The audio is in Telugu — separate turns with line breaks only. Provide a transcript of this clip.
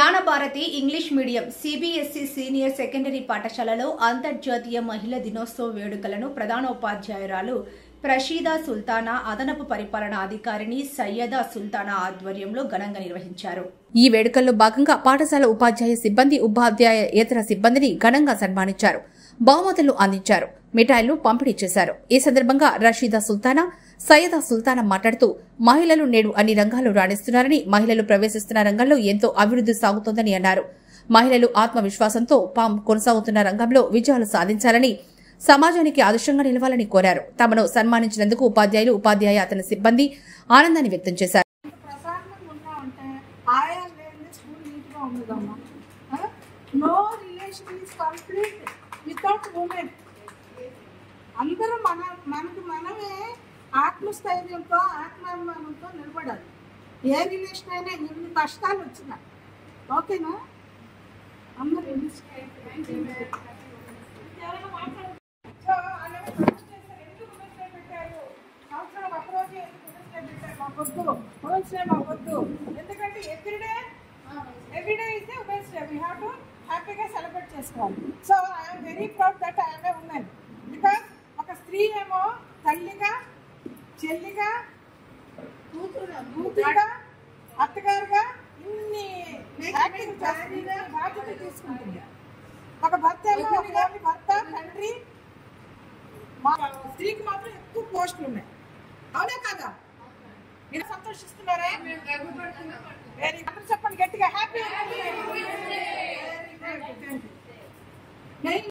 Gnanabharathi English medium CBSE senior secondary పాఠశాలలో అంతర్జాతీయ మహిళా దినోత్సవ వేడుకలను ప్రధానోపాధ్యాయురాలు ప్రషీదా సుల్తానా, అదనపు పరిపాలనా అధికారిని సయ్యదా సుల్తానా ఆధ్వర్యంలో ఘనంగా నిర్వహించారు. ఈ వేడుకల్లో భాగంగా పాఠశాల ఉపాధ్యాయ సిబ్బంది, ఉపాధ్యాయేతర సిబ్బందిని ఘనంగా సన్మానించారు. బహుమతులు అందించారు. మిఠాయిలు పంపిణీ చేశారు. ఈ సందర్భంగా రషీదా సుల్తానా, సయ్యదా సుల్తానా మాట్లాడుతూ మహిళలు నేడు అన్ని రంగాల్లో రాణిస్తున్నారని, మహిళలు ప్రవేశిస్తున్న రంగంలో ఎంతో అభివృద్ధి సాగుతోందని అన్నారు. మహిళలు ఆత్మవిశ్వాసంతో కొనసాగుతున్న రంగంలో విజయాలు సాధించాలని, సమాజానికి ఆదర్శంగా నిలవాలని కోరారు. తమను సన్మానించినందుకు ఉపాధ్యాయులు, ఉపాధ్యాయేతర సిబ్బంది ఆనందాన్ని వ్యక్తం చేశారు.
అందరూ మనకు మనమే ఆత్మస్థైర్యంతో, ఆత్మాభిమానంతో నిలబడాలి. ఏ రిలేషన్ అయినా ఎన్ని కష్టాలు వచ్చినా, ఓకేనా? అందరూ ఎందుకంటే everyday is the women's day. We have to హ్యాపీగా సెలబ్రేట్ చేసుకోవాలి. So I'm very proud that I'm a women. Because ఒక స్త్రీ ఏమో తల్లిగా, చెల్లిగా, కూతురుగా, అత్తగారుగా ఇన్ని బాధ్యత తీసుకుంటుంది. ఒక భర్త ఏమో భర్త, తండ్రి. స్త్రీకి మాత్రం ఎక్కువ పోస్టులు ఉన్నాయి, అవునా కాదా? మీరు సంతోషిస్తున్నారా? చెప్పండి గట్టిగా, హ్యాపీ.